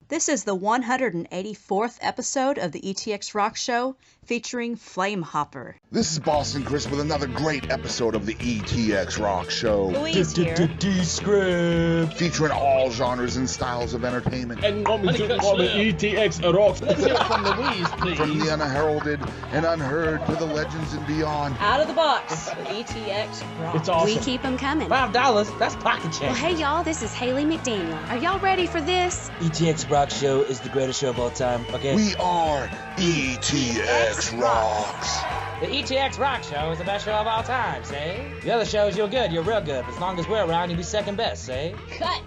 This is the 184th episode of the ETX ROCKS Show featuring Flamehopper. This is Boston Chris with another great episode of the ETX ROCKS Show. Louise here. D-Script. Featuring all genres and styles of entertainment. And call me ETX ROCKS. Let's hear it from Louise, please. From the unheralded and unheard to the legends and beyond. Out of the box with ETX ROCKS. It's awesome. We keep them coming. $5, that's pocket change. Well, hey, y'all, this is Haley McDaniel. Are y'all ready for this? ETX ROCKS Show is the greatest show of all time, okay? We are ETX ROCKS. The ETX ROCKS Show is the best show of all time, say? The other shows, you're good, you're real good. As long as we're around, you'll be second best, say? Cut.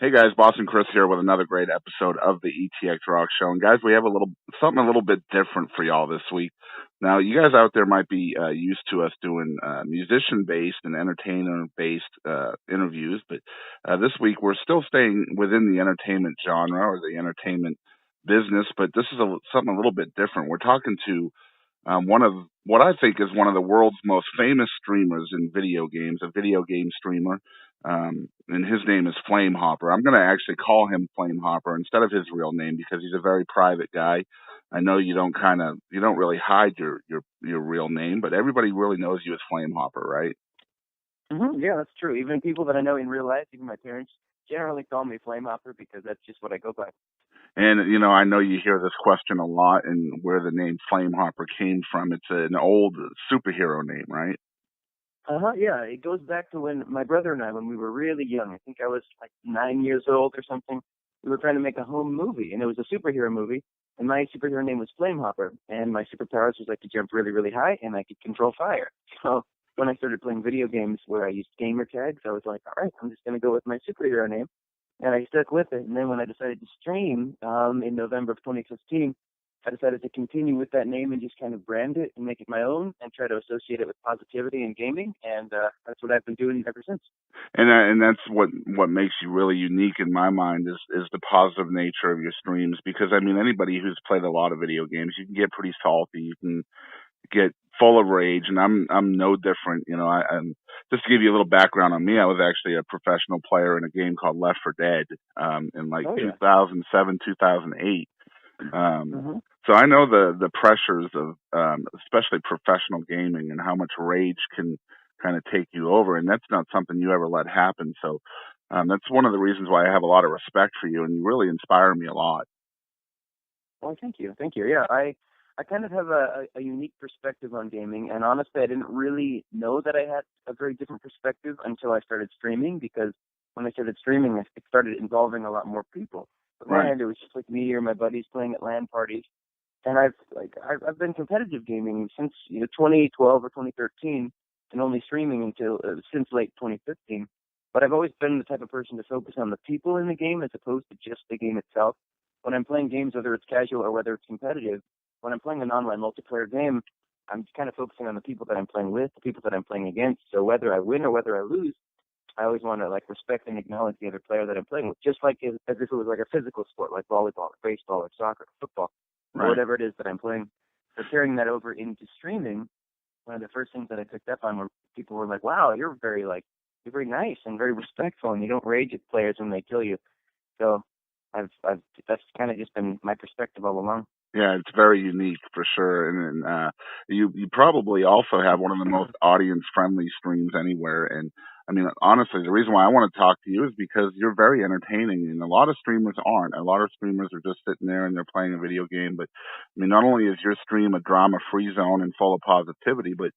Hey guys, Boston Chris here with another great episode of the ETX ROCKS Show. And guys, we have something a little bit different for y'all this week. Now, you guys out there might be used to us doing musician-based and entertainer-based interviews, but this week we're still staying within the entertainment genre or the entertainment business, but this is something a little bit different. We're talking to one of what I think is one of the world's most famous streamers in video games, a video game streamer. And his name is Flamehopper. I'm going to actually call him Flamehopper instead of his real name because he's a very private guy. I know you don't really hide your real name, but everybody really knows you as Flamehopper, right? Mm-hmm. Yeah, that's true. Even people that I know in real life, even my parents, generally call me Flamehopper because that's just what I go by. And, you know, I know you hear this question a lot and where the name Flamehopper came from. It's an old superhero name, right? Yeah, it goes back to when my brother and I, when we were really young, I think I was like 9 years old or something, we were trying to make a home movie, and it was a superhero movie, and my superhero name was Flamehopper, and my superpowers was I could jump really, really high, and I could control fire. So when I started playing video games where I used gamer tags, I was like, all right, I'm just going to go with my superhero name, and I stuck with it. And then when I decided to stream in November of 2015, I decided to continue with that name and just kind of brand it and make it my own and try to associate it with positivity and gaming. And that's what I've been doing ever since. And that's what makes you really unique in my mind is the positive nature of your streams. Because I mean, anybody who's played a lot of video games, you can get pretty salty. You can get full of rage, and I'm no different. You know, I'm just to give you a little background on me. I was actually a professional player in a game called Left 4 Dead in 2007, 2008. So I know the pressures of especially professional gaming and how much rage can kind of take you over, and that's not something you ever let happen. So that's one of the reasons why I have a lot of respect for you, and you really inspire me a lot. Well, thank you. Yeah, I kind of have a unique perspective on gaming, and honestly, I didn't really know that I had a very different perspective until I started streaming, because when I started streaming, it started involving a lot more people. But it was just like me or my buddies playing at LAN parties. And I've been competitive gaming since 2012 or 2013, and only streaming until since late 2015. But I've always been the type of person to focus on the people in the game as opposed to just the game itself. When I'm playing games, whether it's casual or whether it's competitive, when I'm playing an online multiplayer game, I'm kind of focusing on the people that I'm playing with, the people that I'm playing against. So whether I win or whether I lose, I always want to respect and acknowledge the other player that I'm playing with, just like as if it was like a physical sport, like volleyball, or baseball, or soccer, or football, or whatever it is that I'm playing. So carrying that over into streaming, one of the first things that I picked up on were people were like, "Wow, you're very nice and very respectful, and you don't rage at players when they kill you." So that's kind of just been my perspective all along. Yeah, it's very unique for sure, and you probably also have one of the most audience-friendly streams anywhere. And I mean, honestly, the reason why I want to talk to you is because you're very entertaining, and a lot of streamers aren't. A lot of streamers are just sitting there and they're playing a video game. But I mean, not only is your stream a drama-free zone and full of positivity, but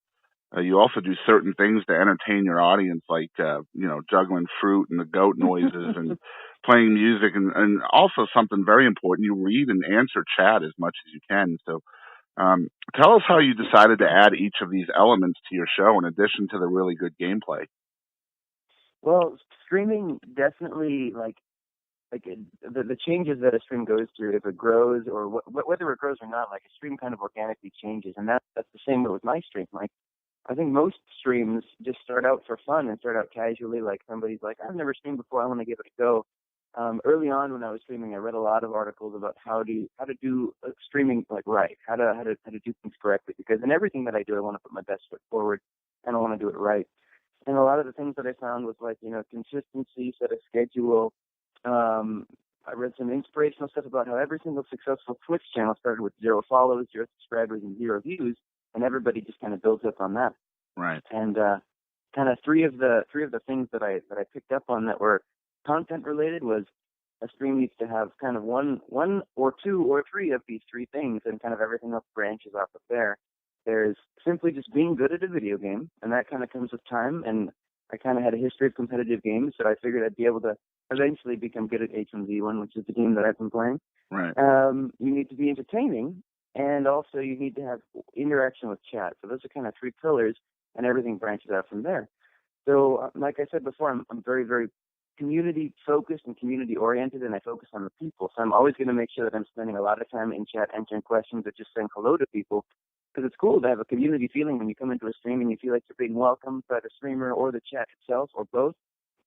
you also do certain things to entertain your audience, like juggling fruit and the goat noises and playing music, and also something very important, you read and answer chat as much as you can. So tell us how you decided to add each of these elements to your show in addition to the really good gameplay. Well, streaming definitely the changes that a stream goes through, if it grows or whether it grows or not, like a stream kind of organically changes, and that's the same with my stream. Like, I think most streams just start out for fun and start out casually. Like, somebody's like, "I've never streamed before, I want to give it a go." Early on when I was streaming, I read a lot of articles about how to do streaming right, how to do things correctly, because in everything that I do, I want to put my best foot forward and I want to do it right. And a lot of the things that I found was consistency, set a schedule, I read some inspirational stuff about how every single successful Twitch channel started with 0 followers, 0 subscribers, and 0 views, and everybody just kind of builds up on that. Right. And kind of three of the things that I picked up on that were content related was a stream needs to have kind of one or two or three of these three things, and kind of everything else branches off of there. There's simply just being good at a video game, and that kind of comes with time. And I kind of had a history of competitive games, so I figured I'd be able to eventually become good at H1Z1, which is the game that I've been playing. Right. You need to be entertaining, and also you need to have interaction with chat. So those are kind of three pillars, and everything branches out from there. So like I said before, I'm very, very community focused and community oriented, and I focus on the people. So I'm always going to make sure that I'm spending a lot of time in chat answering questions or just saying hello to people, because it's cool to have a community feeling when you come into a stream and you feel like you're being welcomed by the streamer or the chat itself or both.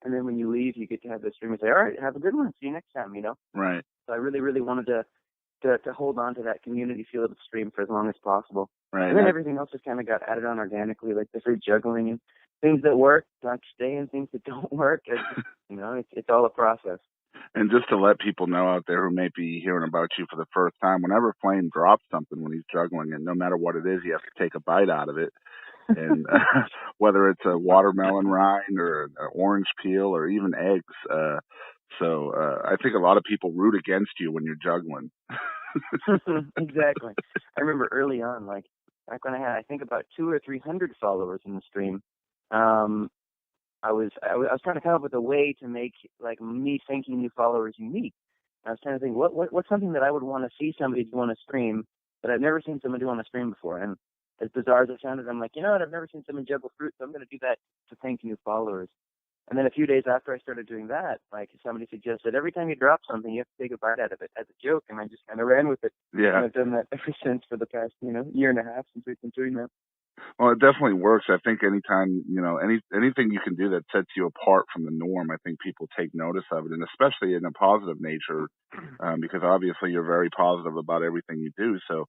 And then when you leave, you get to have the streamer say, all right, have a good one. See you next time, you know? Right. So I really, really wanted to hold on to that community feel of the stream for as long as possible. Right. And then everything else just kind of got added on organically, like the free juggling and things that work, like stay, and things that don't work. You know, it's all a process. And just to let people know out there who may be hearing about you for the first time, whenever Flame drops something when he's juggling, and no matter what it is, you have to take a bite out of it. And whether it's a watermelon rind or an orange peel or even eggs. So I think a lot of people root against you when you're juggling. Exactly. I remember early on, like back when I had, I think, about 200 or 300 followers in the stream. I was trying to come up with a way to make like me thanking new followers unique. I was trying to think what's something that I would want to see somebody do on a stream that I've never seen someone do on a stream before. And as bizarre as it sounded, I'm like, you know what, I've never seen someone juggle fruit, so I'm going to do that to thank new followers. And then a few days after I started doing that, like somebody suggested every time you drop something, you have to take a bite out of it as a joke, and I just kind of ran with it. Yeah. And I've done that ever since for the past, year and a half since we've been doing that. Well, it definitely works. I think anytime, anything you can do that sets you apart from the norm, I think people take notice of it, and especially in a positive nature, because obviously you're very positive about everything you do. So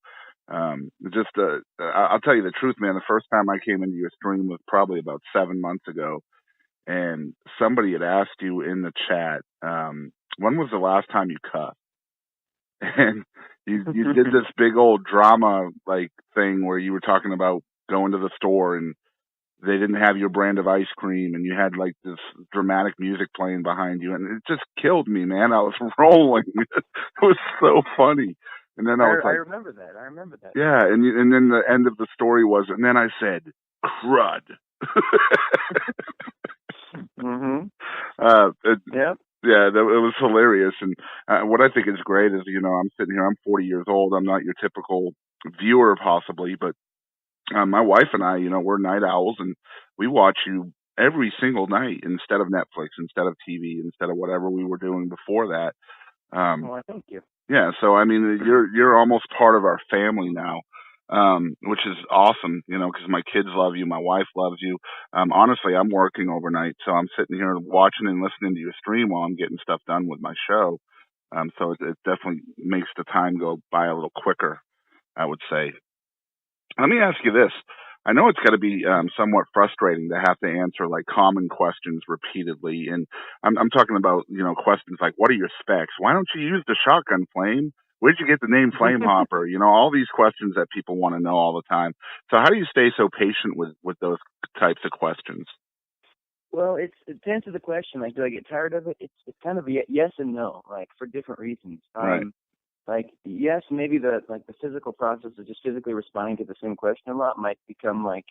I'll tell you the truth, man. The first time I came into your stream was probably about 7 months ago, and somebody had asked you in the chat, when was the last time you cussed? And you did this big old drama like thing where you were talking about going to the store and they didn't have your brand of ice cream, and you had like this dramatic music playing behind you, and it just killed me, man. I was rolling. It was so funny. And then I was like, I remember that. Yeah, and then the end of the story was, and then I said, crud. Mhm. Yeah. Yeah, it was hilarious. And what I think is great is, I'm sitting here, I'm 40 years old. I'm not your typical viewer, possibly, but my wife and I, we're night owls, and we watch you every single night instead of Netflix, instead of TV, instead of whatever we were doing before that. Well, thank you. Yeah, so I mean, you're almost part of our family now, which is awesome, because my kids love you, my wife loves you. Honestly, I'm working overnight, so I'm sitting here watching and listening to your stream while I'm getting stuff done with my show. So it definitely makes the time go by a little quicker, I would say. Let me ask you this. I know it's got to be somewhat frustrating to have to answer like common questions repeatedly, and I'm talking about questions like, what are your specs? Why don't you use the shotgun flame? Where'd you get the name Flamehopper? All these questions that people want to know all the time. So how do you stay so patient with those types of questions? Well, to answer the question, like, do I get tired of it? It's kind of a yes and no, like for different reasons. Right. Like, yes, maybe the physical process of just physically responding to the same question a lot might become like,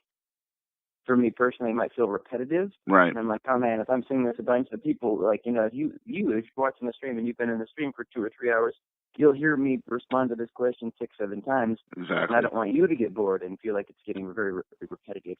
for me personally, it might feel repetitive. Right. And I'm like, oh man, if I'm saying this a bunch of people, like, if you're watching the stream and you've been in the stream for 2 or 3 hours, you'll hear me respond to this question 6, 7 times. Exactly. And I don't want you to get bored and feel like it's getting very repetitive.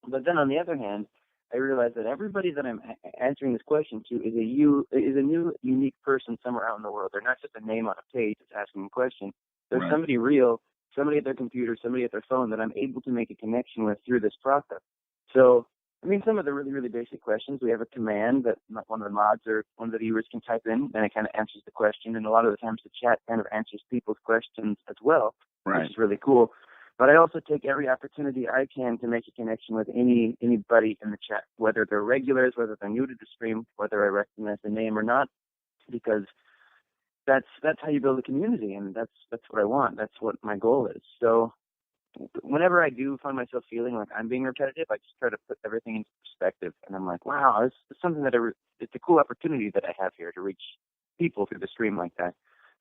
But then on the other hand, I realize that everybody that I'm answering this question to is a new, unique person somewhere out in the world. They're not just a name on a page that's asking a question. There's somebody real, somebody at their computer, somebody at their phone that I'm able to make a connection with through this process. So, I mean, some of the really, really basic questions, we have a command that one of the mods or one of the viewers can type in, and it kind of answers the question. And a lot of the times the chat kind of answers people's questions as well, which is really cool. But I also take every opportunity I can to make a connection with anybody in the chat, whether they're regulars, whether they're new to the stream, whether I recognize the name or not, because that's how you build a community, and that's what I want. That's what my goal is. So whenever I do find myself feeling like I'm being repetitive, I just try to put everything into perspective, and I'm like, wow, it's something that it's a cool opportunity that I have here to reach people through the stream like that.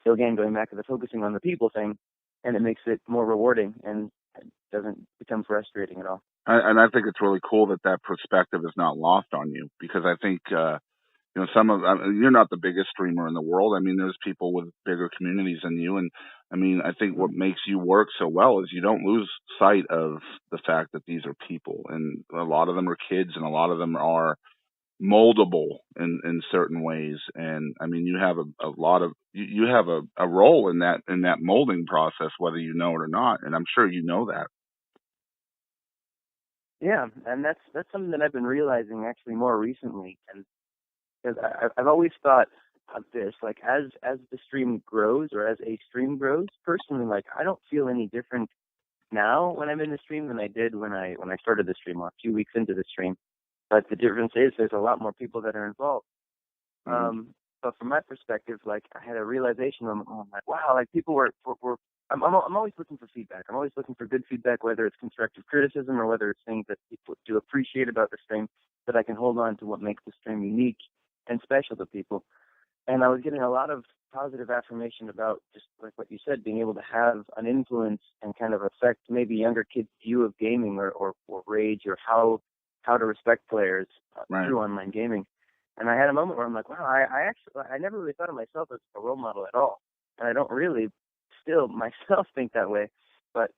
So again, going back to the focusing on the people thing, and it makes it more rewarding and it doesn't become frustrating at all. And I think it's really cool that perspective is not lost on you, because I think you're not the biggest streamer in the world. I mean, there's people with bigger communities than you, and I mean, I think what makes you work so well is you don't lose sight of the fact that these are people, and a lot of them are kids, and a lot of them are moldable in certain ways. And I mean, you have you have a role in that molding process, whether you know it or not, and I'm sure you know that. Yeah, and that's something that I've been realizing actually more recently, and because I've always thought of this, like as the stream grows, or as a stream grows, personally, like I don't feel any different now when I'm in the stream than I did when I started the stream, or a few weeks into the stream. But the difference is there's a lot more people that are involved. But from my perspective, like I had a realization, I'm like, wow, like people were I'm always looking for feedback. I'm always looking for good feedback, whether it's constructive criticism or whether it's things that people do appreciate about the stream, that I can hold on to what makes the stream unique and special to people. And I was getting a lot of positive affirmation about, just like what you said, being able to have an influence and kind of affect maybe younger kids' view of gaming, or rage, or how to respect players through online gaming. And I had a moment where I'm like, wow, I never really thought of myself as a role model at all. And I don't really still myself think that way. But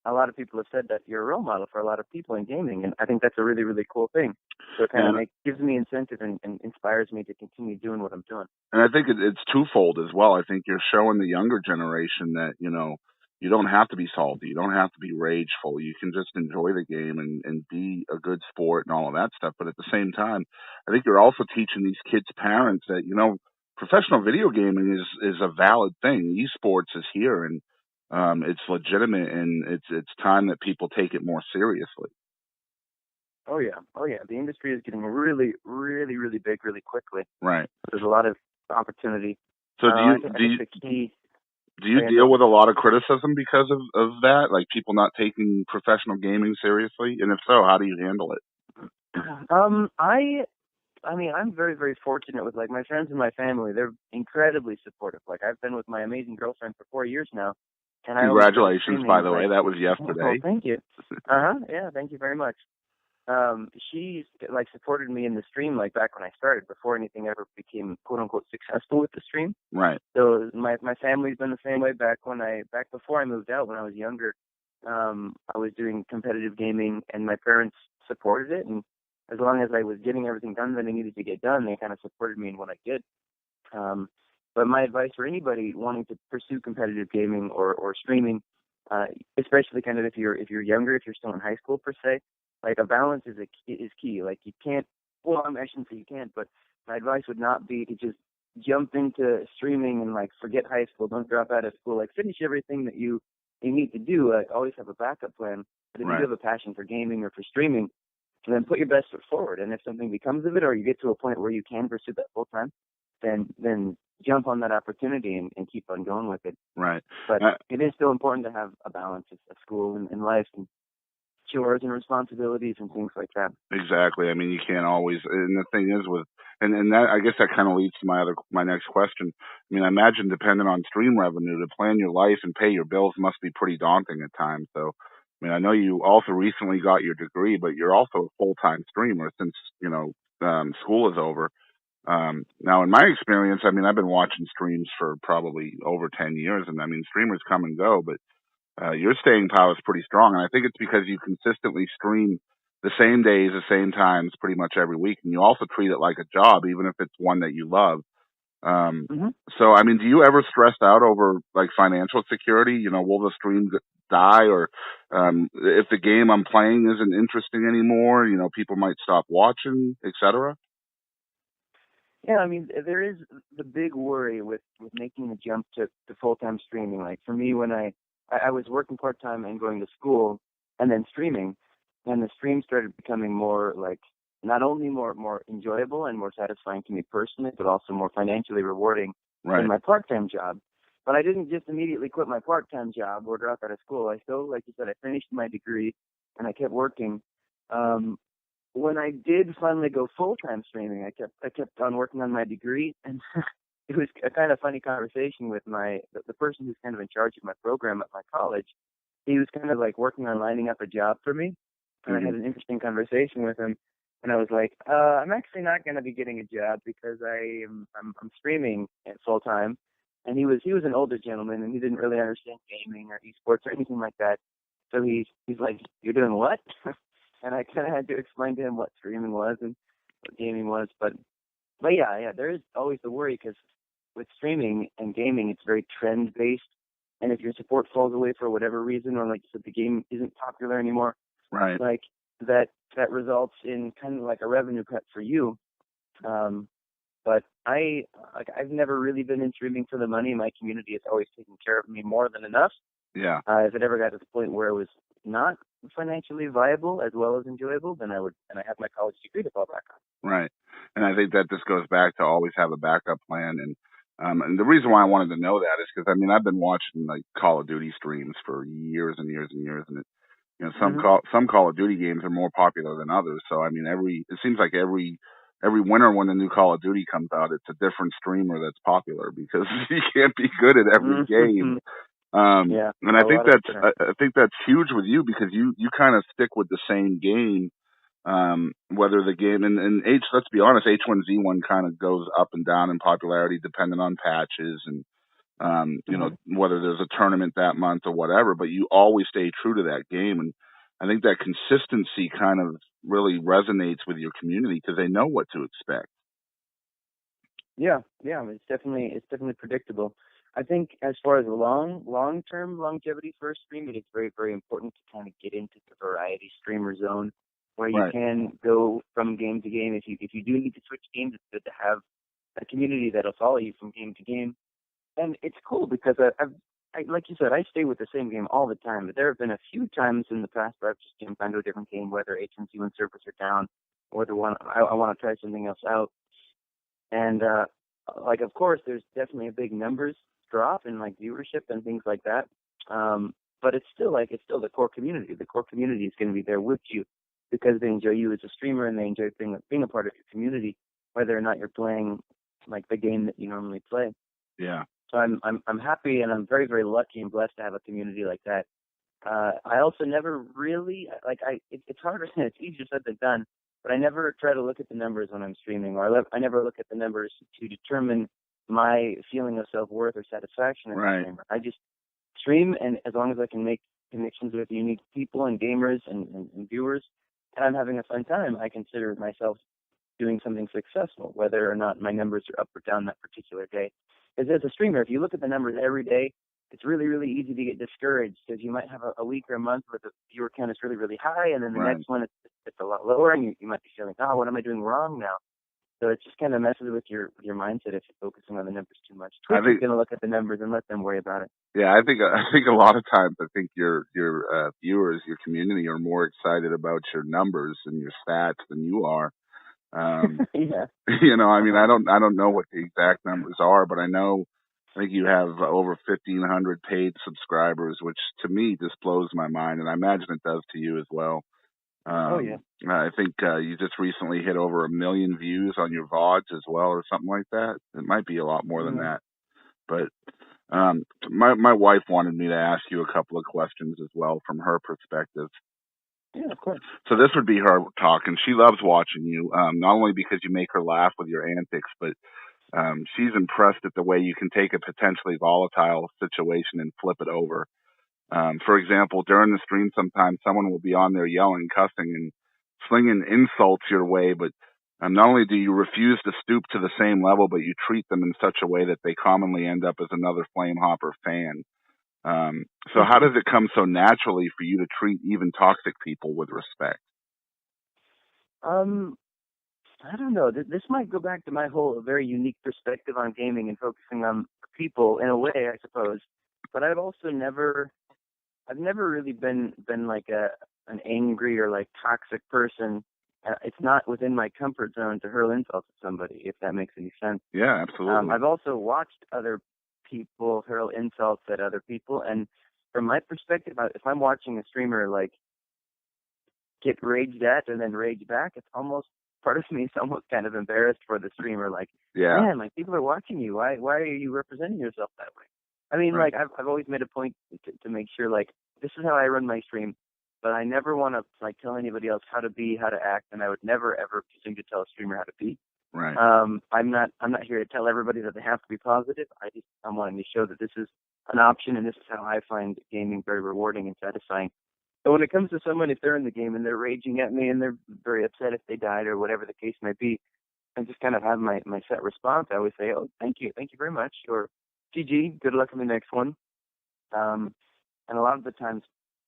a lot of people have said that you're a role model for a lot of people in gaming. And I think that's a really, really cool thing. So it kind of gives me incentive and inspires me to continue doing what I'm doing. And I think it's twofold as well. I think you're showing the younger generation that, you don't have to be salty. You don't have to be rageful. You can just enjoy the game and be a good sport and all of that stuff. But at the same time, I think you're also teaching these kids' parents that, professional video gaming is a valid thing. Esports is here, and it's legitimate, and it's time that people take it more seriously. Oh yeah. The industry is getting really, really, really big, really quickly. Right. There's a lot of opportunity. So do you deal with a lot of criticism because of that? Like people not taking professional gaming seriously? And if so, how do you handle it? I mean, I'm very, very fortunate with, like, my friends and my family. They're incredibly supportive. Like, I've been with my amazing girlfriend for 4 years now. And congratulations, by the way. That was yesterday. Oh, thank you. Yeah, thank you very much. She, like, supported me in the stream, like, back when I started, before anything ever became, quote-unquote, successful with the stream. Right. So my family's been the same way back before I moved out, when I was younger. I was doing competitive gaming, and my parents supported it, and as long as I was getting everything done that I needed to get done, they kind of supported me in what I did. But my advice for anybody wanting to pursue competitive gaming or streaming, especially kind of if you're younger, if you're still in high school per se, like a balance is key. Like you can't, well, I shouldn't say you can't, but my advice would not be to just jump into streaming and like forget high school, don't drop out of school, like finish everything that you need to do. Like always have a backup plan. But if you have a passion for gaming or for streaming, then put your best foot forward. And if something becomes of it, or you get to a point where you can pursue that full time, then jump on that opportunity and keep on going with it. Right. But it is still important to have a balance of school and life and chores and responsibilities and things like that. Exactly. I mean, you can't always. And the thing is, and that, I guess that kind of leads to my next question. I mean, I imagine depending on stream revenue, to plan your life and pay your bills must be pretty daunting at times. So, I mean, I know you also recently got your degree, but you're also a full-time streamer since school is over. Now, in my experience, I mean, I've been watching streams for probably over 10 years, and I mean, streamers come and go, but your staying power is pretty strong. And I think it's because you consistently stream the same days, the same times, pretty much every week, and you also treat it like a job, even if it's one that you love. So, I mean, do you ever stress out over like financial security? Will the stream die, or if the game I'm playing isn't interesting anymore, people might stop watching, etc.? Yeah, I mean, there is the big worry with making the jump to full-time streaming. Like for me, when I was working part-time and going to school and then streaming, and the stream started becoming more like not only more enjoyable and more satisfying to me personally, but also more financially rewarding. than Right. my part-time job. But I didn't just immediately quit my part-time job or drop out of school. I still, like you said, I finished my degree and I kept working. When I did finally go full-time streaming, I kept on working on my degree, and it was a kind of funny conversation with the person who's kind of in charge of my program at my college. He was kind of like working on lining up a job for me, and I had an interesting conversation with him. And I was like, I'm actually not going to be getting a job because I'm streaming at full time. And he was an older gentleman, and he didn't really understand gaming or esports or anything like that. So he's like, you're doing what? And I kind of had to explain to him what streaming was and what gaming was. But yeah, there is always the worry, because with streaming and gaming, it's very trend based. And if your support falls away for whatever reason, or like you said, the game isn't popular anymore, Right. like that results in kind of like a revenue cut for you. But I've never really been in streaming for the money. My community has always taken care of me more than enough. Yeah. If it ever got to the point where it was not financially viable as well as enjoyable, then I have my college degree to fall back on. Right. And I think that this goes back to always have a backup plan. And the reason why I wanted to know that is because, I mean, I've been watching like Call of Duty streams for years and years and years. And some Call of Duty games are more popular than others. So, I mean, it seems like every winter when the new Call of Duty comes out, it's a different streamer that's popular, because you can't be good at every game. Yeah, and I think that's huge with you, because you kind of stick with the same game, whether the game and let's be honest, H1Z1 kind of goes up and down in popularity depending on patches and whether there's a tournament that month or whatever, but you always stay true to that game. And I think that consistency kind of really resonates with your community, because they know what to expect. Yeah, it's definitely predictable. I think as far as long-term longevity for a stream, it is very, very important to kind of get into the variety streamer zone, where you can go from game to game. If you do need to switch games, it's good to have a community that'll follow you from game to game. And it's cool because I like you said, I stay with the same game all the time. But there have been a few times in the past where I've just jumped onto a different game, whether H1Z1 servers are down, or I want to try something else out. And like, of course, there's definitely a big numbers drop in like viewership and things like that. But it's still the core community. The core community is going to be there with you because they enjoy you as a streamer, and they enjoy being a part of your community, whether or not you're playing like the game that you normally play. Yeah. So I'm happy, and I'm very, very lucky and blessed to have a community like that. I also never really it's harder. It's easier said than done. But I never try to look at the numbers when I'm streaming, or I never look at the numbers to determine my feeling of self-worth or satisfaction as a streamer. I just stream, and as long as I can make connections with unique people and gamers and viewers, and I'm having a fun time, I consider myself doing something successful, whether or not my numbers are up or down that particular day. Because as a streamer, if you look at the numbers every day, it's really, really easy to get discouraged, because you might have a week or a month where the viewer count is really, really high, and then the next one it's a lot lower, and you might be feeling, what am I doing wrong now? So it just kind of messes with your mindset if you're focusing on the numbers too much. Twitch is going to look at the numbers and let them worry about it. Yeah, I think a lot of times your viewers, your community, are more excited about your numbers and your stats than you are. Yeah. I mean, I don't know what the exact numbers are, but I think you have over 1,500 paid subscribers, which to me just blows my mind, and I imagine it does to you as well. Yeah. I think you just recently hit over 1 million views on your VODs as well, or something like that. It might be a lot more than that. But my wife wanted me to ask you a couple of questions as well from her perspective. Yeah, of course. So this would be her talking. She loves watching you, not only because you make her laugh with your antics, but she's impressed at the way you can take a potentially volatile situation and flip it over. For example, during the stream, sometimes someone will be on there yelling, cussing, and slinging insults your way, but not only do you refuse to stoop to the same level, but you treat them in such a way that they commonly end up as another Flamehopper fan. So how does it come so naturally for you to treat even toxic people with respect? I don't know. This might go back to my whole very unique perspective on gaming and focusing on people in a way, I suppose. But I've also never really been like an angry or like toxic person, it's not within my comfort zone to hurl insults at somebody, if that makes any sense. Yeah, absolutely. I've also watched other people hurl insults at other people, and from my perspective, if I'm watching a streamer like get raged at and then rage back, it's almost, part of me is almost kind of embarrassed for the streamer. Like, man, like, people are watching you. Why are you representing yourself that way? I mean, like, I've always made a point to make sure, like, this is how I run my stream, but I never want to, like, tell anybody else how to be, how to act, and I would never, ever presume to tell a streamer how to be. Right. I'm not here to tell everybody that they have to be positive. I'm wanting to show that this is an option, and this is how I find gaming very rewarding and satisfying. So when it comes to someone, if they're in the game and they're raging at me and they're very upset if they died or whatever the case may be, I just kind of have my set response. I always say, oh, thank you very much, or GG, good luck in the next one. And a lot of the times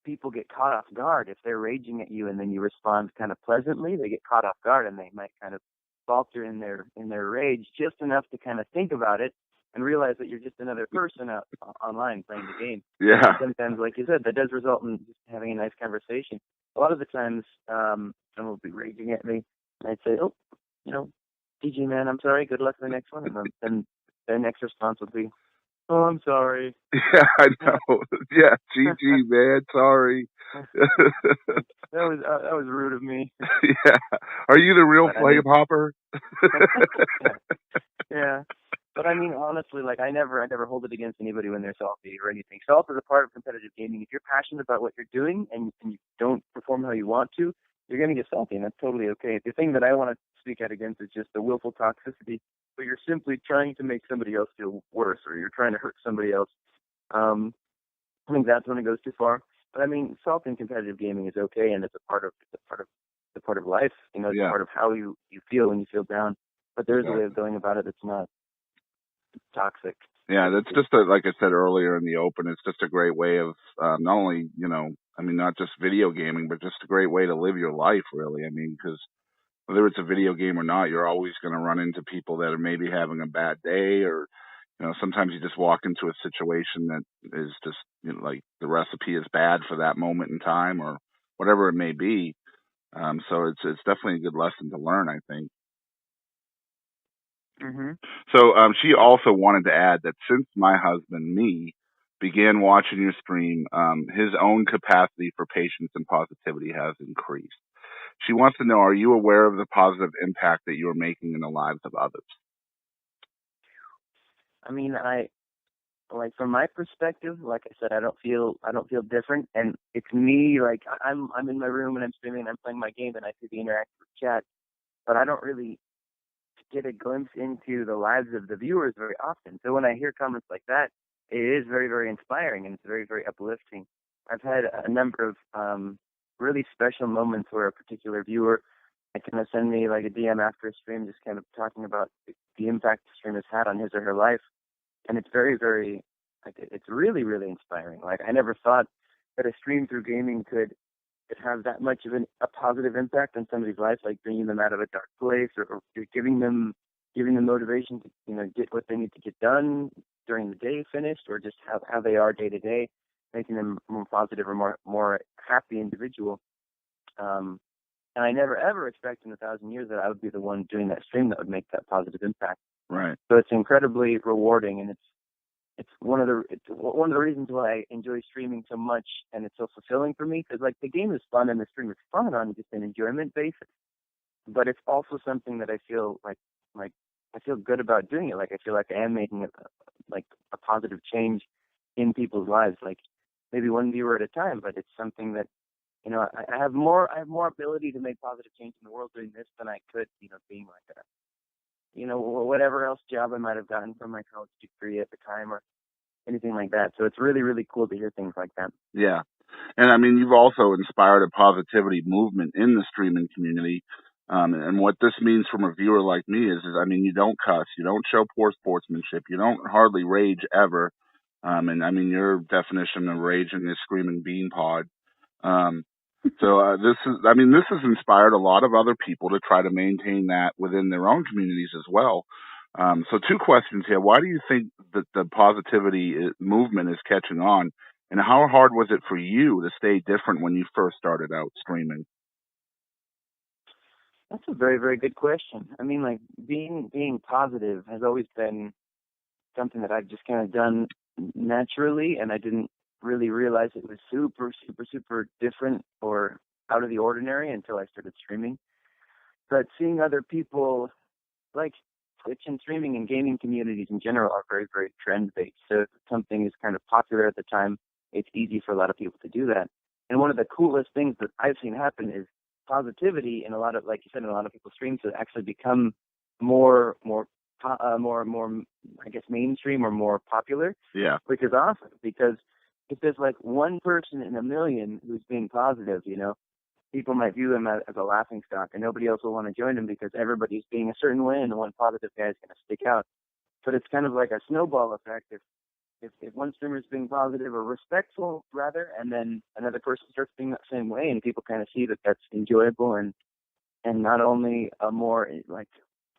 people get caught off guard. If they're raging at you and then you respond kind of pleasantly, they get caught off guard and they might kind of falter in their rage just enough to kind of think about it and realize that you're just another person out online playing the game. Yeah. And sometimes, like you said, that does result in just having a nice conversation. A lot of the times, someone will be raging at me, and I'd say, oh, DG, man, I'm sorry, good luck for the next one. And then their next response would be, oh, I'm sorry. Yeah, I know. Yeah, GG, man, sorry. That was rude of me. Yeah. Are you the real Flamehopper? Yeah. But I mean, honestly, like, I never hold it against anybody when they're salty or anything. Salt is a part of competitive gaming. If you're passionate about what you're doing and you don't perform how you want to, you're going to get salty, and that's totally okay. The thing that I want to speak out against is just the willful toxicity, where you're simply trying to make somebody else feel worse, or you're trying to hurt somebody else. I think that's when it goes too far. But I mean, salt in competitive gaming is okay, and it's a part of life. It's part of how you feel when you feel down. But there's a way of going about it that's not toxic. Yeah, that's just like I said earlier in the open, it's just a great way of not only, not just video gaming, but just a great way to live your life, really. I mean, because whether it's a video game or not, you're always going to run into people that are maybe having a bad day, or, sometimes you just walk into a situation that is just, like the recipe is bad for that moment in time, or whatever it may be. So it's definitely a good lesson to learn, I think. Mm-hmm. So she also wanted to add that since my husband, me, began watching your stream, his own capacity for patience and positivity has increased. She wants to know, are you aware of the positive impact that you are making in the lives of others? I mean, from my perspective, like I said, I don't feel different, and it's me. Like, I'm in my room and I'm streaming, and I'm playing my game, and I see the interactive chat, but I don't really get a glimpse into the lives of the viewers very often. So when I hear comments like that, it is very, very inspiring, and it's very, very uplifting. I've had a number of really special moments where a particular viewer kind of send me like a DM after a stream, just kind of talking about the impact the stream has had on his or her life. And it's very, very, like, it's really, really inspiring. Like, I never thought that a stream through gaming could have that much of a positive impact on somebody's life, like bringing them out of a dark place, or giving them motivation to, get what they need to get done during the day finished, or just how they are day to day, making them more positive or more happy individual. And I never ever expected in 1,000 years that I would be the one doing that stream that would make that positive impact. Right. So it's incredibly rewarding, and it's one of the reasons why I enjoy streaming so much, and it's so fulfilling for me, because like the game is fun and the stream is fun on just an enjoyment basis, but it's also something that I feel like I feel good about doing it. Like, I feel like I am making a positive change in people's lives, like maybe one viewer at a time, but it's something that, I have more ability to make positive change in the world doing this than I could, being like whatever else job I might have gotten from my college degree at the time or anything like that. So it's really, really cool to hear things like that. Yeah. And I mean, you've also inspired a positivity movement in the streaming community. And what this means from a viewer like me is, I mean, you don't cuss, you don't show poor sportsmanship, you don't hardly rage ever. And I mean, your definition of raging is screaming bean pod. So this has inspired a lot of other people to try to maintain that within their own communities as well. So two questions here. Why do you think that the positivity movement is catching on? And how hard was it for you to stay different when you first started out streaming? That's a very, very good question. I mean, like being positive has always been something that I've just kind of done naturally, and I didn't really realize it was super, super, super different or out of the ordinary until I started streaming. But seeing other people, like Twitch and streaming and gaming communities in general, are very, very trend-based. So if something is kind of popular at the time, it's easy for a lot of people to do that. And one of the coolest things that I've seen happen is positivity in a lot of, like you said, in a lot of people's streams to actually become more, I guess, mainstream or more popular. Yeah. Which is awesome, because if there's like one person in a million who's being positive, you know, people might view them as a laughing stock, and nobody else will want to join them because everybody's being a certain way, and the one positive guy is going to stick out. But it's kind of like a snowball effect. If one streamer is being positive or respectful, rather, and then another person starts being that same way, and people kind of see that that's enjoyable and not only a more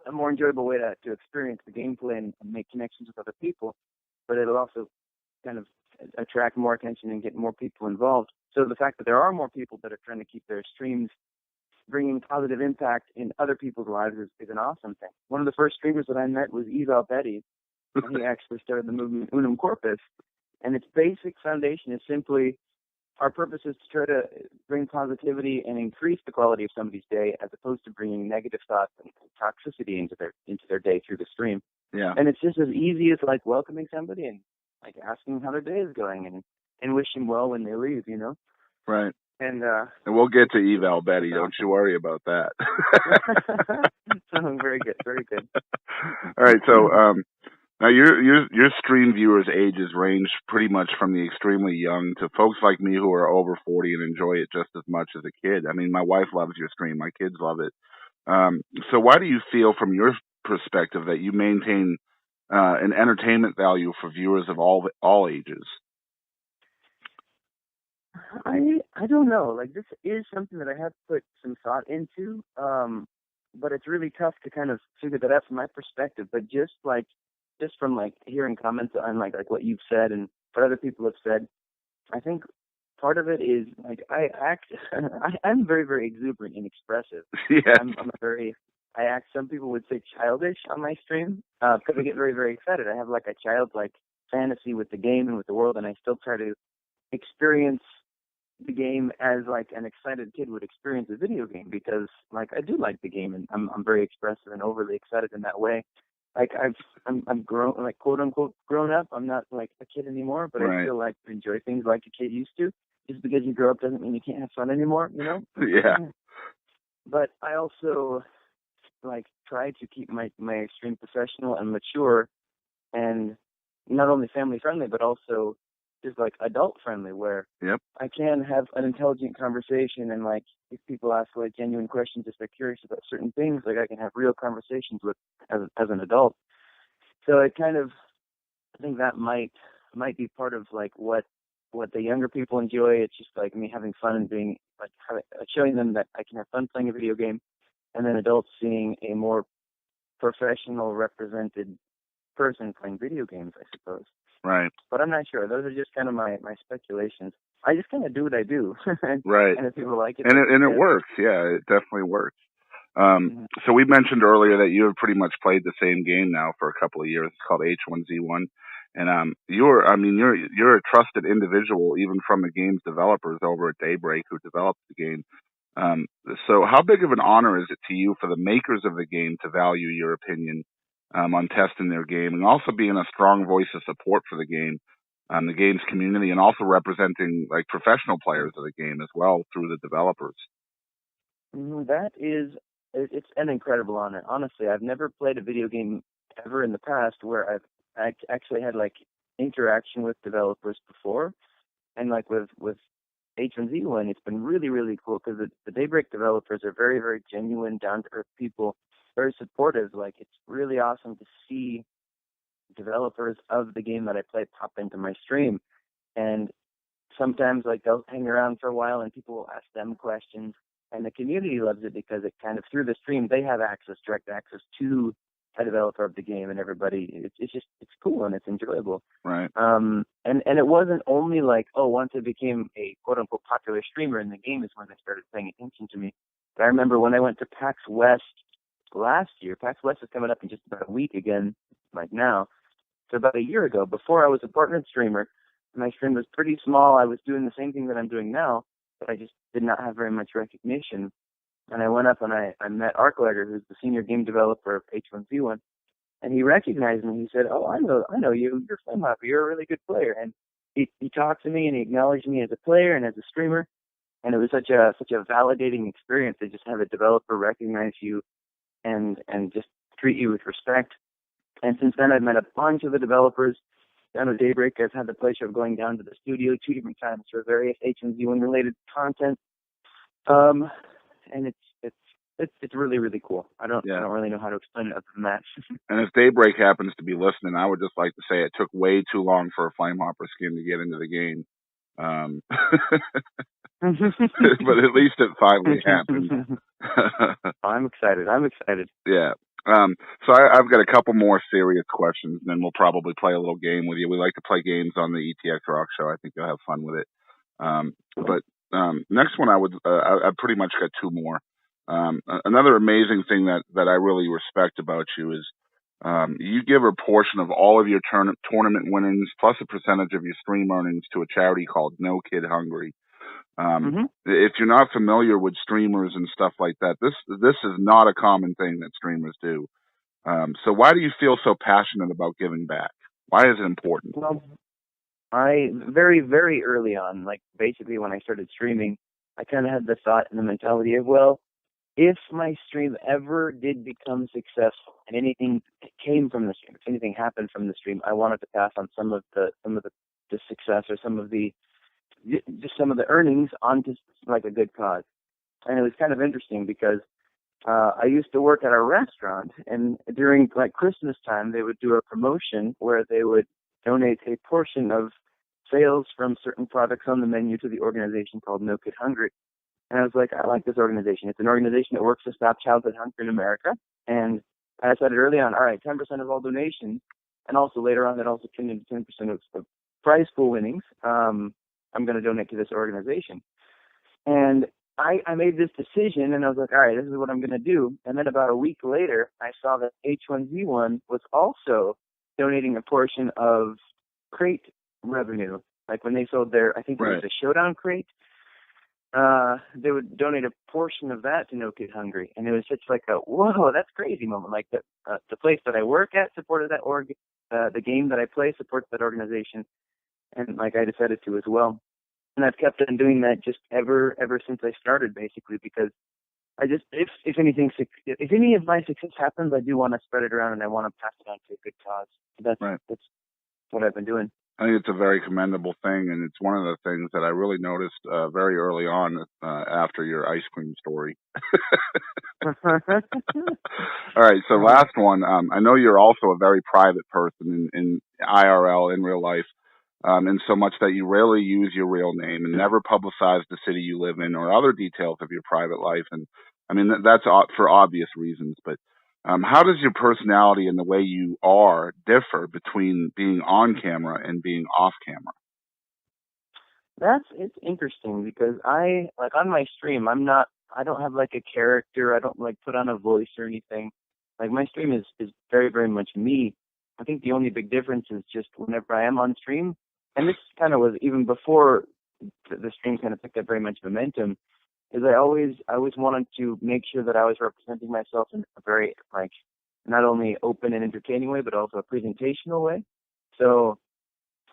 enjoyable way to experience the gameplay and make connections with other people, but it'll also kind of attract more attention and get more people involved. So the fact that there are more people that are trying to keep their streams bringing positive impact in other people's lives is an awesome thing. One of the first streamers that I met was Eval Betty, and he actually started the movement Unum Corpus, and its basic foundation is simply our purpose is to try to bring positivity and increase the quality of somebody's day, as opposed to bringing negative thoughts and toxicity into their day through the stream. Yeah. And it's just as easy as like welcoming somebody and like asking how their day is going and wishing well when they leave, you know? Right. And we'll get to Eval Betty, don't you worry about that. Very good, very good. All right, so now your stream viewers' ages range pretty much from the extremely young to folks like me who are over 40 and enjoy it just as much as a kid. I mean, my wife loves your stream, my kids love it. So why do you feel, from your perspective, that you maintain an entertainment value for viewers of all ages? I don't know. Like, this is something that I have put some thought into, but it's really tough to kind of figure that out from my perspective. But just from like hearing comments on like what you've said and what other people have said, I think part of it is like I'm very, very exuberant and expressive. Yeah. I act, some people would say, childish on my stream, because I get very, very excited. I have like a childlike fantasy with the game and with the world, and I still try to experience the game as like an excited kid would experience a video game, because like I do like the game, and I'm very expressive and overly excited in that way. Like I'm grown, like quote unquote grown up. I'm not like a kid anymore, but right. I still like to enjoy things like a kid used to. Just because you grow up doesn't mean you can't have fun anymore, you know? Yeah. But I also like try to keep my stream professional and mature, and not only family friendly, but also just like adult friendly, where yep. I can have an intelligent conversation, and like if people ask like genuine questions, if they're curious about certain things, like I can have real conversations with as an adult. So it kind of, I think that might be part of like what the younger people enjoy. It's just like me having fun and being like showing them that I can have fun playing a video game, and then adults seeing a more professional represented person playing video games, I suppose. Right. But I'm not sure. Those are just kind of my speculations. I just kind of do what I do. Right. And if people like it, and it works. Yeah, it definitely works. So we mentioned earlier that you have pretty much played the same game now for a couple of years. It's called H1Z1, and you're a trusted individual even from the game's developers over at Daybreak who developed the game. So how big of an honor is it to you for the makers of the game to value your opinion on testing their game, and also being a strong voice of support for the game, the game's community, and also representing like professional players of the game as well through the developers? That is, it's an incredible honor. Honestly, I've never played a video game ever in the past where I've actually had like interaction with developers before, and like with H1Z1, it's been really, really cool, because the Daybreak developers are very, very genuine, down-to-earth people, very supportive. Like, it's really awesome to see developers of the game that I play pop into my stream. And sometimes, like, they'll hang around for a while and people will ask them questions. And the community loves it because it kind of, through the stream, they have direct access to a developer of the game, and everybody, it's cool and it's enjoyable. Right. And it wasn't only like, oh, once I became a quote unquote popular streamer in the game is when they started paying attention to me. But I remember when I went to PAX West last year. PAX West is coming up in just about a week again, like now. So about a year ago, before I was a partnered streamer, my stream was pretty small. I was doing the same thing that I'm doing now, but I just did not have very much recognition. And I went up and I met Arclighter, who's the senior game developer of H1Z1's, and he recognized me. He said, "Oh, I know you. You're Flamehopper. You're a really good player." And he talked to me and he acknowledged me as a player and as a streamer. And it was such a validating experience to just have a developer recognize you and just treat you with respect. And since then, I've met a bunch of the developers down at Daybreak. I've had the pleasure of going down to the studio 2 different times for various H1Z1 related content. And it's really, really cool. I don't really know how to explain it other than that. And if Daybreak happens to be listening, I would just like to say it took way too long for a Flamehopper skin to get into the game. But at least it finally happened. I'm excited. Yeah. So I've got a couple more serious questions, and then we'll probably play a little game with you. We like to play games on the ETX ROCKS Show. I think you'll have fun with it. But next one, I pretty much got two more. Another amazing thing that I really respect about you is you give a portion of all of your tournament winnings plus a percentage of your stream earnings to a charity called No Kid Hungry. If you're not familiar with streamers and stuff like that, this is not a common thing that streamers do. So why do you feel so passionate about giving back? Why is it important? Well, I very, very early on, like basically when I started streaming, I kind of had the thought and the mentality of, well, if my stream ever did become successful and anything came from the stream, if anything happened from the stream, I wanted to pass on some of the success or some of the earnings onto like a good cause. And it was kind of interesting because I used to work at a restaurant, and during like Christmas time, they would do a promotion where they would donate a portion of sales from certain products on the menu to the organization called No Kid Hungry. And I was like, I like this organization. It's an organization that works to stop childhood hunger in America. And I decided early on, all right, 10% of all donations, and also later on that also turned into 10% of prize pool winnings. I'm going to donate to this organization. And I made this decision, and I was like, all right, this is what I'm going to do. And then about a week later, I saw that H1Z1 was also donating a portion of crate revenue. Like when they sold their, I think it was the Showdown crate, they would donate a portion of that to No Kid Hungry. And it was such like a, whoa, that's crazy moment. Like the place that I work at supported that the game that I play supports that organization. And like I decided to as well. And I've kept on doing that just ever since I started, basically, because I just, if any of my success happens, I do want to spread it around and I want to pass it on to a good cause. That's what I've been doing. I think it's a very commendable thing, and it's one of the things that I really noticed very early on after your ice cream story. All right, so last one. I know you're also a very private person in IRL, in real life, in so much that you rarely use your real name and never publicize the city you live in or other details of your private life. And I mean, that's for obvious reasons, but how does your personality and the way you are differ between being on camera and being off camera? It's interesting because I, like on my stream, I don't have like a character. I don't like put on a voice or anything. Like my stream is very, very much me. I think the only big difference is just whenever I am on stream, and this kind of was even before the stream kind of picked up very much momentum, is I always wanted to make sure that I was representing myself in a very, like, not only open and entertaining way, but also a presentational way. So,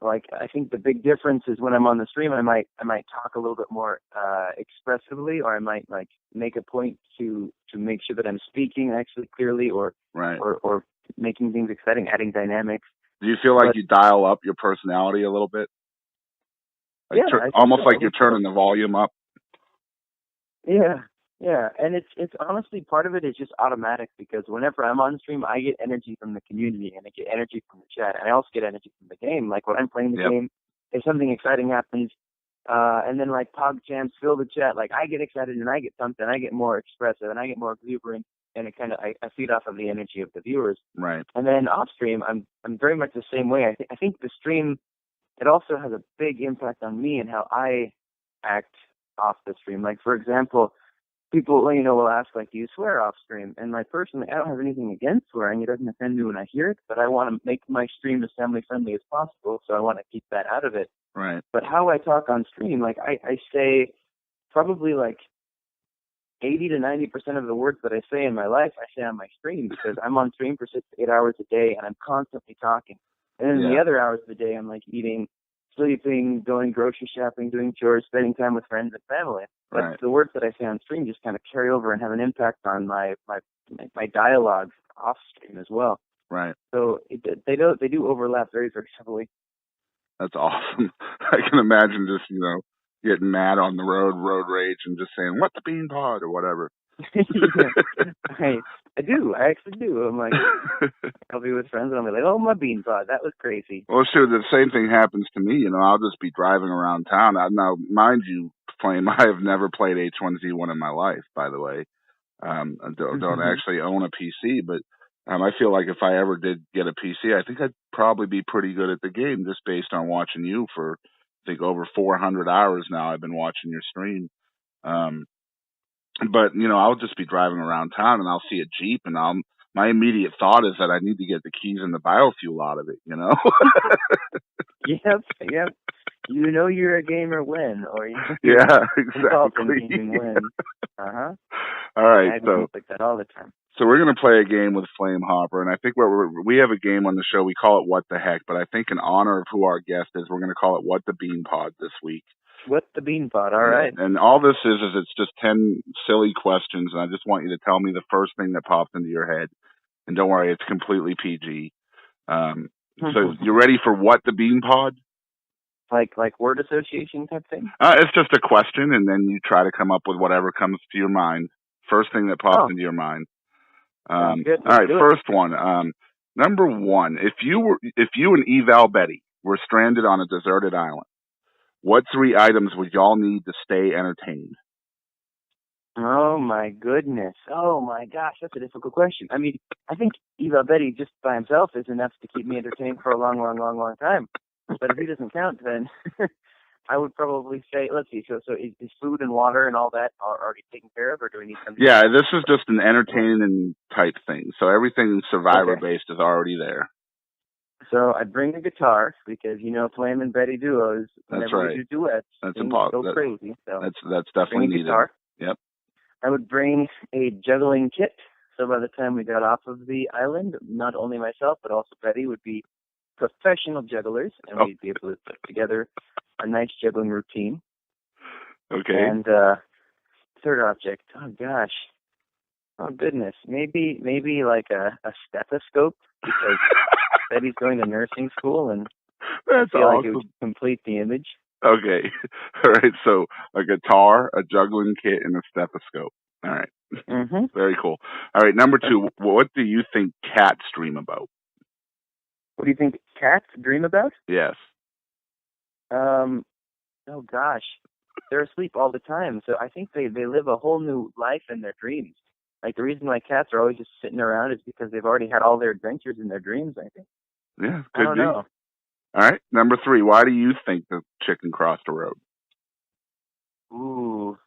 like, I think the big difference is when I'm on the stream, I might talk a little bit more expressively, or I might like make a point to make sure that I'm speaking actually clearly, or making things exciting, adding dynamics. Do you feel like you dial up your personality a little bit? Like almost like you're turning the volume up. Yeah, and it's honestly, part of it is just automatic, because whenever I'm on stream, I get energy from the community and I get energy from the chat, and I also get energy from the game. Like when I'm playing the game, if something exciting happens, and then like Pog Champs fill the chat, like I get excited and I get something, I get more expressive and I get more exuberant, and it kind of I feed off of the energy of the viewers. Right. And then off stream, I'm very much the same way. I think the stream, it also has a big impact on me and how I act off the stream. Like for example, people, will ask, like, do you swear off stream? And personally, I don't have anything against swearing. It doesn't offend me when I hear it, but I want to make my stream as family friendly as possible, so I want to keep that out of it. Right. But how I talk on stream, like, I say probably like 80 to 90% of the words that I say in my life, I say on my stream, because I'm on stream for 6 to 8 hours a day, and I'm constantly talking. And then the other hours of the day, I'm like eating, sleeping, going grocery shopping, doing chores, spending time with friends and family. But the words that I say on stream just kind of carry over and have an impact on my dialogue off stream as well. Right. So they do overlap very, very heavily. That's awesome. I can imagine just, getting mad on the road rage, and just saying, "What the bean pod?" or whatever. I do. I actually do. I'm like, I'll be with friends and I'll be like, "Oh, my bean pod, that was crazy." Well, sure, the same thing happens to me. I'll just be driving around town. Now, mind you, Flame, I have never played H1Z1 in my life, by the way. I don't actually own a PC, but I feel like if I ever did get a PC, I think I'd probably be pretty good at the game, just based on watching you for, I think, over 400 hours now. I've been watching your stream. But, I'll just be driving around town and I'll see a Jeep, and my immediate thought is that I need to get the keys and the biofuel out of it, Yep. You're a gamer when, or yeah, exactly. When. Uh-huh. All right, I do like that all the time. So we're going to play a game with Flamehopper, and I think we have a game on the show. We call it What the Heck, but I think in honor of who our guest is, we're going to call it What the Bean Pod this week. What the Bean Pod, all right. And all this is it's just 10 silly questions, and I just want you to tell me the first thing that pops into your head. And don't worry, it's completely PG. So you ready for What the Bean Pod? Like word association type thing? It's just a question, and then you try to come up with whatever comes to your mind. First thing that pops into your mind. All right, first one. Number one, if you and Eval Betty were stranded on a deserted island, what 3 items would y'all need to stay entertained? Oh my goodness. Oh my gosh, that's a difficult question. I mean, I think Eval Betty just by himself is enough to keep me entertained for a long time. But if he doesn't count, then I would probably say, let's see, so is food and water and all that already taken care of, or do we need something? Yeah, this is just an entertaining type thing. So everything Survivor-based is already there. So I'd bring a guitar, because, Flame and Betty duos, whenever we do duets, that's impossible. Go crazy. So that's definitely needed. Guitar. Yep. I would bring a juggling kit, so by the time we got off of the island, not only myself, but also Betty would be professional jugglers, and we'd be able to put together a nice juggling routine. Okay. And third object, oh gosh, oh goodness, maybe like a stethoscope, because Betty's going to nursing school, and that's I feel awesome. like it would complete the image. Okay. All right. So a guitar, a juggling kit, and a stethoscope. All right. Mm-hmm. Very cool. All right. Number 2, what do you think cats dream about? What do you think cats dream about? Yes. Oh gosh, they're asleep all the time, so I think they live a whole new life in their dreams. Like, the reason why cats are always just sitting around is because they've already had all their adventures in their dreams, I think. Yeah, I don't know. All right, number 3, why do you think the chicken crossed the road? Ooh,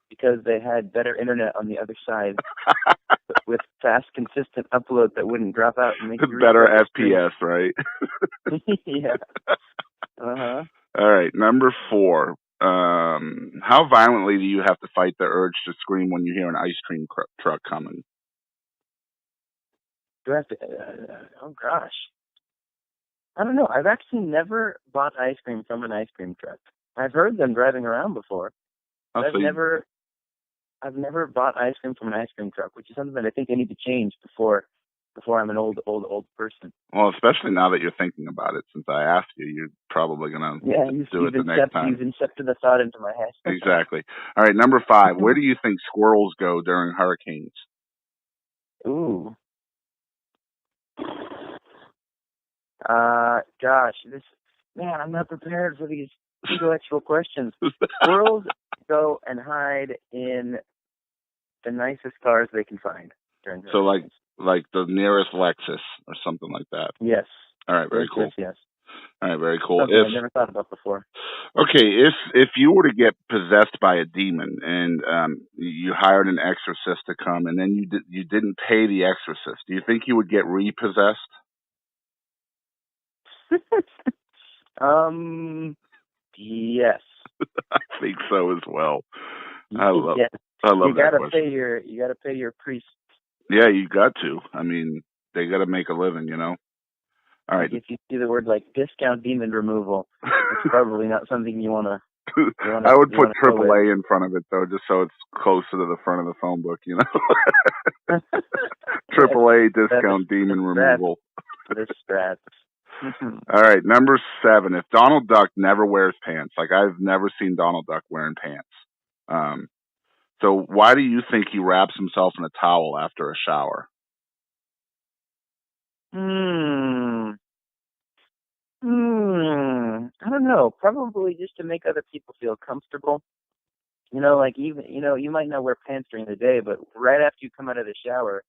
because they had better internet on the other side, with fast, consistent upload that wouldn't drop out and make you better FPS, right? Yeah. Uh-huh. All right, number 4. How violently do you have to fight the urge to scream when you hear an ice cream truck coming? Do I have to? Oh gosh, I don't know. I've actually never bought ice cream from an ice cream truck. I've heard them driving around before. I've never bought ice cream from an ice cream truck, which is something that I think I need to change before I'm an old person. Well, especially now that you're thinking about it, since I asked you, you're probably going to do it the next time. You've incepted the thought into my head. Exactly. All right, number 5. Where do you think squirrels go during hurricanes? Ooh. Gosh, I'm not prepared for these intellectual questions. Squirrels go and hide in the nicest cars they can find during hurricanes. So like the nearest Lexus or something like that. Yes. All right, very cool. Yes. All right, very cool. Something I never thought about before. Okay, if you were to get possessed by a demon and you hired an exorcist to come, and then you didn't pay the exorcist, do you think you would get repossessed? Yes. I think so as well. Yes. I love You that gotta question. you gotta pay your priest. Yeah, you got to. I mean, they got to make a living, you know. All right. Like if you see the word like discount demon removal, it's probably not something you wanna. I would put AAA in front of it though, just so it's closer to the front of the phone book, you know. AAA discount demon removal. The strats. All right, number 7. If Donald Duck never wears pants, like I've never seen Donald Duck wearing pants. So why do you think he wraps himself in a towel after a shower? I don't know. Probably just to make other people feel comfortable. You know, like even you might not wear pants during the day, but right after you come out of the shower,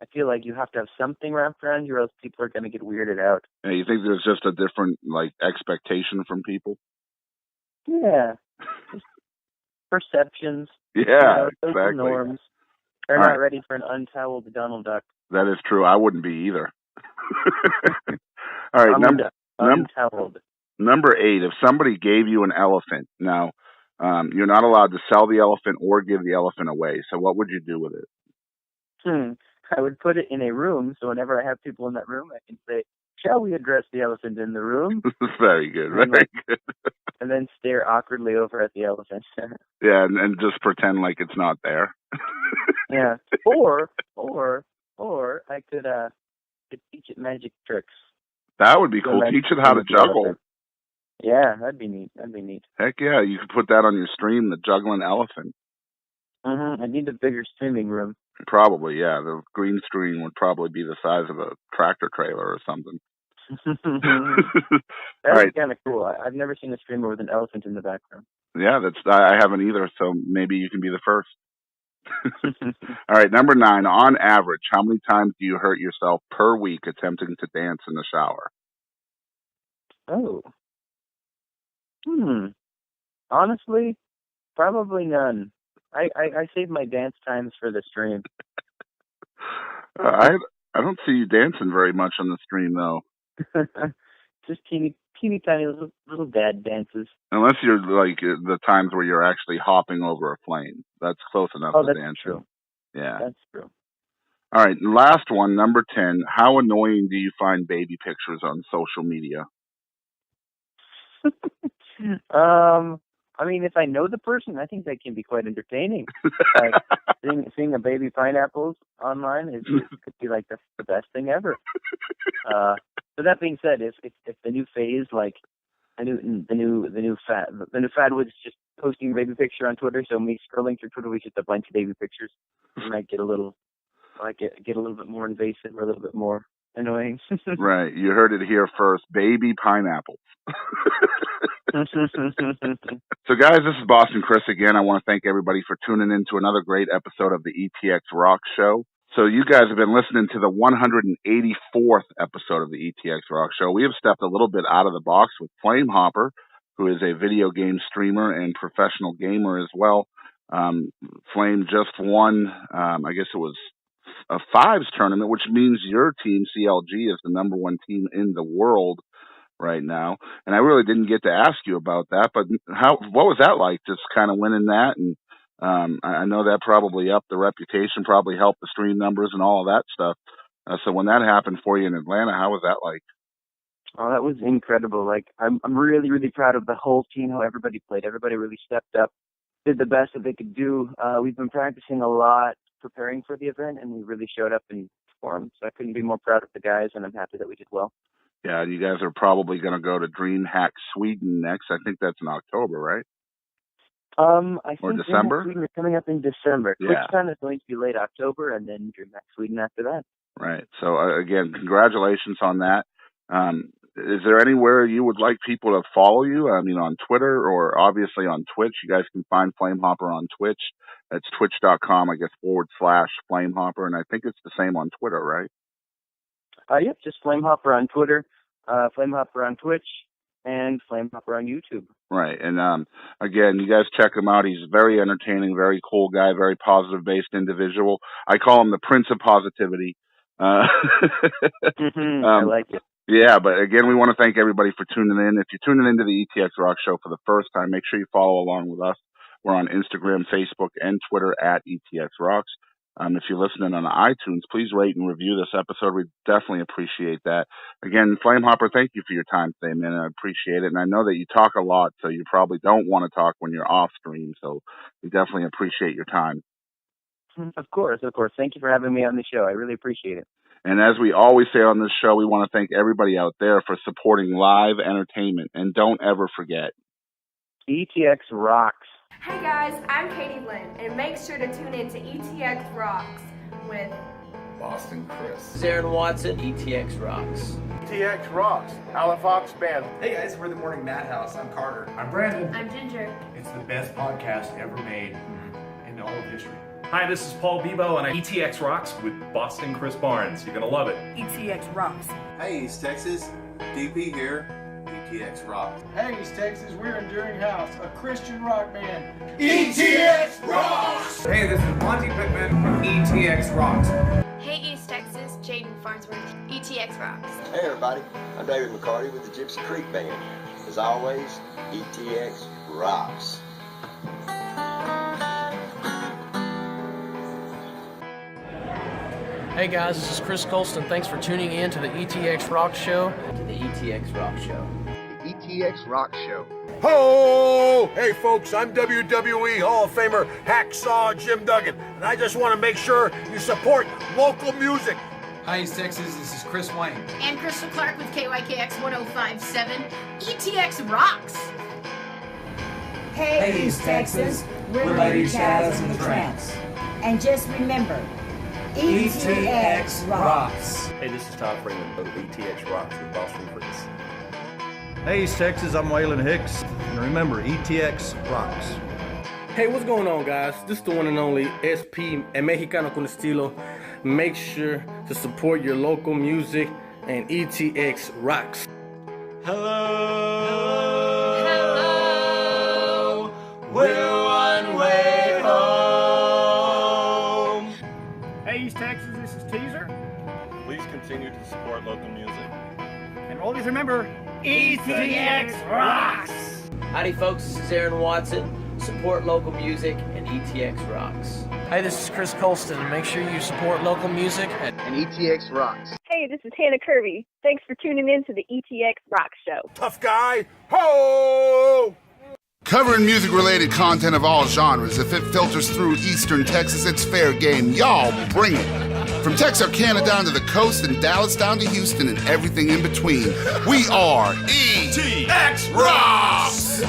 I feel like you have to have something wrapped around you, or else people are going to get weirded out. Yeah, you think there's just a different like expectation from people? Yeah, just perceptions. Yeah, social exactly. norms. They're not ready for an untoweled Donald Duck. That is true. I wouldn't be either. All right, number 8. If somebody gave you an elephant, now you're not allowed to sell the elephant or give the elephant away. So what would you do with it? I would put it in a room, so whenever I have people in that room, I can say, "Shall we address the elephant in the room?" Very good, very good. And then stare awkwardly over at the elephant. Yeah, and just pretend like it's not there. Yeah, or I could teach it magic tricks. That would be cool. Teach it how to juggle. Yeah, that'd be neat. Heck yeah, you could put that on your stream, the juggling elephant. I need a bigger streaming room. Probably, yeah. The green screen would probably be the size of a tractor trailer or something. That'd be kind of cool. I've never seen a streamer with an elephant in the background. Yeah, I haven't either, so maybe you can be the first. All right, number 9. On average, how many times do you hurt yourself per week attempting to dance in the shower? Oh. Honestly, probably none. I save my dance times for the stream. I don't see you dancing very much on the stream, though. Just teeny tiny little dad dances. Unless you're like the times where you're actually hopping over a flame. That's close enough to dancing. That's true. Yeah. That's true. All right, last one, number 10. How annoying do you find baby pictures on social media? I mean, if I know the person, I think that can be quite entertaining. Like seeing a baby pineapples online could be like the best thing ever. So that being said, if the new phase, like the new fad was just posting a baby picture on Twitter, so me scrolling through Twitter was just a bunch of baby pictures, it might get a little bit more invasive or a little bit more annoying. Right, you heard it here first. Baby pineapples. So guys, this is Boston Chris again. I want to thank everybody for tuning in to another great episode of the ETX ROCKS Show. So you guys have been listening to the 184th episode of the ETX ROCKS Show. We have stepped a little bit out of the box with Flamehopper, who is a video game streamer and professional gamer as well. Flame just won, I guess it was a fives tournament, which means your team, CLG, is the number 1 team in the world right now. And I really didn't get to ask you about that, but what was that like, just kind of winning that? And I know that probably upped the reputation, probably helped the stream numbers and all of that stuff. So when that happened for you in Atlanta, how was that like? Oh, that was incredible. Like, I'm really, really proud of the whole team, how everybody played. Everybody really stepped up, did the best that they could do. We've been practicing a lot, preparing for the event, and we really showed up and performed. So I couldn't be more proud of the guys, and I'm happy that we did well. Yeah, you guys are probably going to go to DreamHack Sweden next. I think that's in October, right? I or think December? Sweden is coming up in December. Yeah. TwitchCon is going to be late October, and then DreamHack Sweden after that. Right. So, again, congratulations on that. Is there anywhere you would like people to follow you? I mean, on Twitter or obviously on Twitch. You guys can find Flamehopper on Twitch. That's twitch.com, I guess, /Flamehopper. And I think it's the same on Twitter, right? Yep, just Flamehopper on Twitter. Flamehopper on Twitch, and Flamehopper on YouTube. Right. And again, you guys check him out. He's very entertaining, very cool guy, very positive-based individual. I call him the Prince of Positivity. I like it. Yeah, but again, we want to thank everybody for tuning in. If you're tuning into the ETX Rock Show for the first time, make sure you follow along with us. We're on Instagram, Facebook, and Twitter at ETX Rocks. If you're listening on iTunes, please rate and review this episode. We definitely appreciate that. Again, Flamehopper, thank you for your time today, man. I appreciate it. And I know that you talk a lot, so you probably don't want to talk when you're off screen. So we definitely appreciate your time. Of course. Thank you for having me on the show. I really appreciate it. And as we always say on this show, we want to thank everybody out there for supporting live entertainment. And don't ever forget, ETX rocks. Hey guys, I'm Katie Lynn, and make sure to tune in to ETX Rocks with Boston Chris, Aaron Watson, ETX Rocks. ETX Rocks, Alan Fox Band. Hey guys, we're the Morning Madhouse. I'm Carter. I'm Brandon. I'm Ginger. It's the best podcast ever made in all of history. Hi, this is Paul Bebo, and ETX Rocks with Boston Chris Barnes. You're gonna love it. ETX Rocks. Hey, East Texas, DP here. ETX Rocks. Hey, East Texas, we're Enduring House, a Christian rock band. ETX Rocks! Hey, this is Monty Pittman from ETX Rocks. Hey, East Texas, Jaden Farnsworth, ETX Rocks. Hey everybody, I'm David McCarty with the Gypsy Creek Band. As always, ETX Rocks. Hey guys, this is Chris Colston. Thanks for tuning in to the ETX ROCKS Show. To the ETX ROCKS Show. The ETX ROCKS Show. Ho! Hey folks, I'm WWE Hall of Famer Hacksaw Jim Duggan, and I just want to make sure you support local music. Hi East Texas, this is Chris Wayne. And Crystal Clark with KYKX 1057. ETX Rocks! Hey East Texas, we're Lady Chaz and the Tramps. And just remember, ETX Rocks. Hey, this is Todd Freeman of ETX Rocks with Boston Chris. Hey, East Texas, I'm Waylon Hicks. And remember, ETX Rocks. Hey, what's going on, guys? This is the one and only SP, El Mexicano con Estilo. Make sure to support your local music, and ETX Rocks. Hello. We're one way home. Hey, East Texas, this is Teaser. Please continue to support local music. And always remember, ETX Rocks! Howdy folks, this is Aaron Watson. Support local music and ETX Rocks. Hey, this is Chris Colston. Make sure you support local music and ETX Rocks. Hey, this is Hannah Kirby. Thanks for tuning in to the ETX ROCKS Show. Tough guy, ho! Covering music-related content of all genres. If it filters through Eastern Texas, it's fair game. Y'all bring it. From Texarkana down to the coast and Dallas down to Houston and everything in between. We are ETX Rocks!